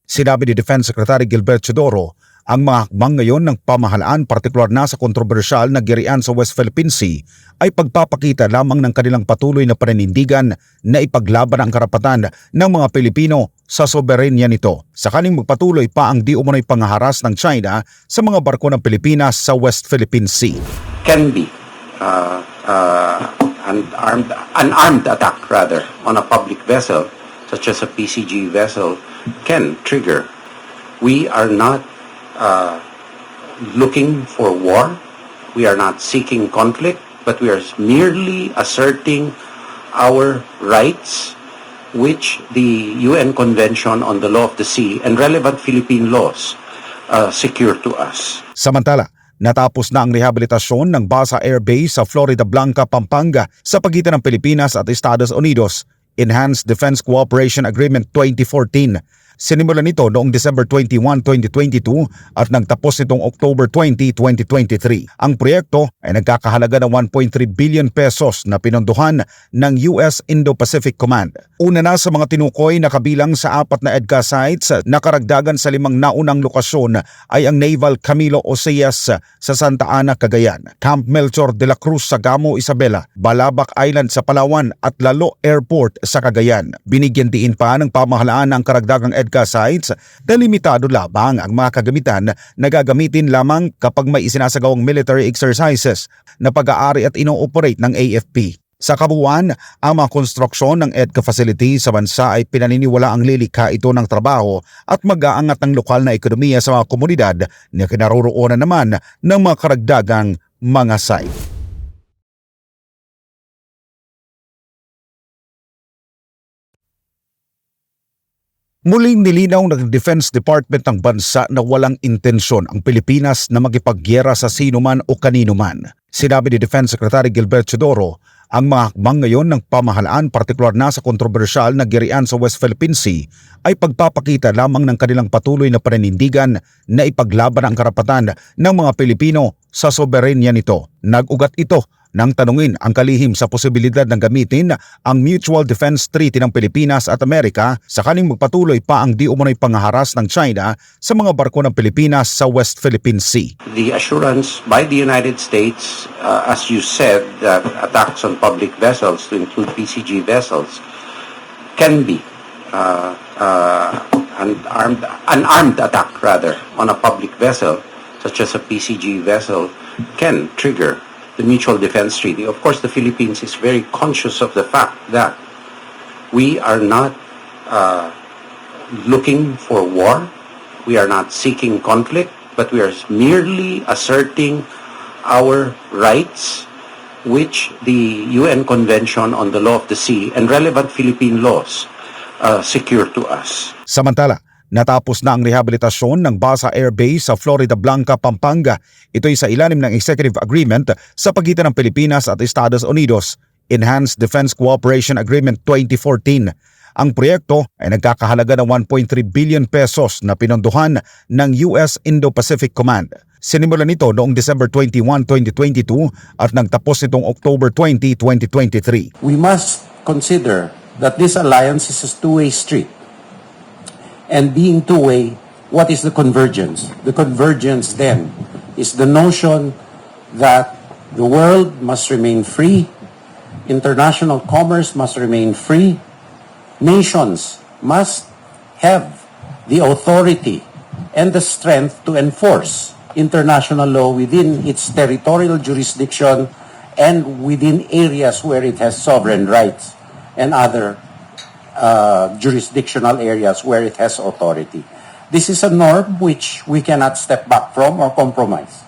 Sinabi ni Defense Secretary Gilbert Chodoro, ang mga hakbang ngayon ng pamahalaan, partikular na sa kontrobersyal na girian sa West Philippine Sea, ay pagpapakita lamang ng kanilang patuloy na paninindigan na ipaglaban ang karapatan ng mga Pilipino sa soberenya nito. Sakaling magpatuloy pa ang di umano'y panghaharas ng China sa mga barko ng Pilipinas sa West Philippine Sea. Can be an armed attack rather on a public vessel such as a PCG vessel can trigger. We are not looking for war. We are not seeking conflict, but we are merely asserting our rights, which the UN Convention on the Law of the Sea and relevant Philippine laws secure to us. Samantala, natapos na ang rehabilitasyon ng Basa Air Base sa Florida Blanca, Pampanga sa pagitan ng Pilipinas at Estados Unidos, Enhanced Defense Cooperation Agreement 2014. Sinimulan nito noong December 21, 2022 at nagtapos nitong October 20, 2023. Ang proyekto ay nagkakahalaga ng 1.3 billion pesos na pinondohan ng US Indo-Pacific Command. Una na sa mga tinukoy na kabilang sa 4 na EDCA sites na karagdagan sa 5 naunang lokasyon ay ang Naval Camilo Oseas sa Santa Ana, Cagayan, Camp Melchor de la Cruz sa Gamo, Isabela, Balabac Island sa Palawan at Lalo Airport sa Cagayan. Binigyan diin pa ng pamahalaan ang karagdagang EDCA sites na limitado lamang ang mga kagamitan na gagamitin lamang kapag may isinasagawang military exercises na pag-aari at ino-operate ng AFP. Sa kabuuan, ang mga konstruksyon ng EDCA facility sa bansa ay pinaniniwala ang lilikha ito ng trabaho at mag-aangat ng lokal na ekonomiya sa mga komunidad na kinaroroonan naman ng mga karagdagang mga site. Muling nilinaw ng Defense Department ng bansa na walang intensyon ang Pilipinas na makipagyera sa sino man o kanino man. Sinabi ni Defense Secretary Gilbert Chodoro, ang mga hakbang ngayon ng pamahalaan, partikular na sa kontrobersyal na girian sa West Philippine Sea, ay pagpapakita lamang ng kanilang patuloy na paninindigan na ipaglaban ang karapatan ng mga Pilipino sa soberenya nito. Nag-ugat ito nang tanungin ang kalihim sa posibilidad ng gamitin ang Mutual Defense Treaty ng Pilipinas at Amerika sakaling magpatuloy pa ang di umano'y panghaharas ng China sa mga barko ng Pilipinas sa West Philippine Sea. The assurance by the United States, as you said, that attacks on public vessels, to include PCG vessels, can be an armed attack rather on a public vessel such as a PCG vessel can trigger the Mutual Defense Treaty. Of course, the Philippines is very conscious of the fact that we are not looking for war. We are not seeking conflict, but we are merely asserting our rights, which the UN Convention on the Law of the Sea and relevant Philippine laws secure to us. Samantala, natapos na ang rehabilitasyon ng Basa Air Base sa Florida Blanca, Pampanga. Ito'y sa ilalim ng Executive Agreement sa pagitan ng Pilipinas at Estados Unidos, Enhanced Defense Cooperation Agreement 2014. Ang proyekto ay nagkakahalaga ng 1.3 billion pesos na pinondohan ng US Indo-Pacific Command. Sinimulan nito noong December 21, 2022 at nagtapos nitong October 20, 2023. We must consider that this alliance is a two-way street. And being two-way, what is the convergence? The convergence then is the notion that the world must remain free, international commerce must remain free, nations must have the authority and the strength to enforce international law within its territorial jurisdiction and within areas where it has sovereign rights and other jurisdictional areas where it has authority. This is a norm which we cannot step back from or compromise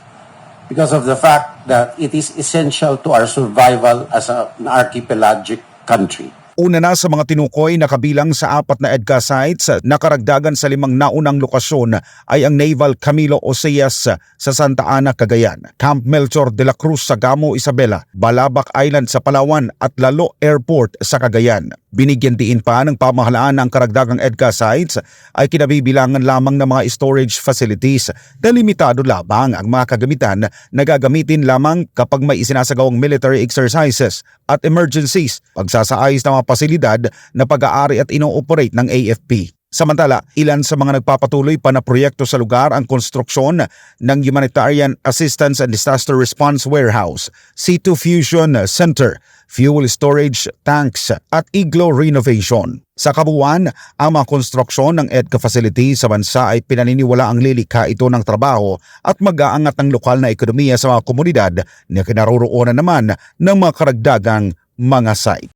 because of the fact that it is essential to our survival as an archipelagic country. Una na sa mga tinukoy na kabilang sa 4 na EDCA sites na karagdagan sa 5 naunang lokasyon ay ang Naval Camilo Oseas sa Santa Ana, Cagayan, Camp Melchor de la Cruz sa Gamo, Isabela, Balabac Island sa Palawan at Lalo Airport sa Cagayan. Binigyan diin pa ng pamahalaan ng karagdagang EDCA sites ay kinabibilangan lamang ng mga storage facilities na limitado lamang ang mga kagamitan na gagamitin lamang kapag may isinasagawang military exercises at emergencies, pagsasaayos ng mga pasilidad na pag-aari at ino-operate ng AFP. Samantala, ilan sa mga nagpapatuloy pa na proyekto sa lugar ang konstruksyon ng Humanitarian Assistance and Disaster Response Warehouse, C2 Fusion Center, fuel storage tanks at iglo renovation. Sa kabuuan, ang mga konstruksyon ng EDCA facility sa bansa ay pinaniniwala ang lilikha ito ng trabaho at mag-aangat ng lokal na ekonomiya sa mga komunidad na kinaroroonan naman ng mga karagdagang mga site.